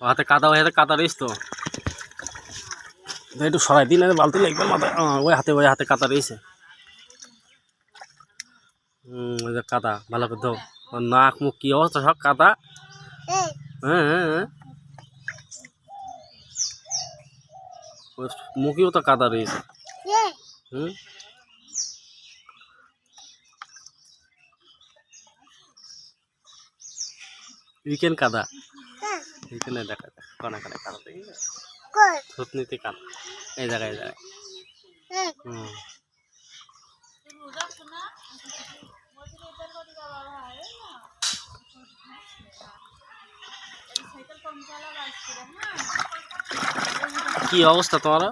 হাতে কাদা রয়েছে তো একটু সরাই দিন বালতি লাগবে মাথায় ওই হাতে কাদা রয়েছে ওই যে কাদা ভালো করে দাও নাক মুখ কি অবস্থা সব কাদা হ্যাঁ হ্যাঁ মুখেও তো কাদা রয়েছে উইকেন্ড কাদা উইকেন্ডে দেখা কানে কাদা থুতনিতে কাদা এই জায়গায় কি অবস্থা তোমার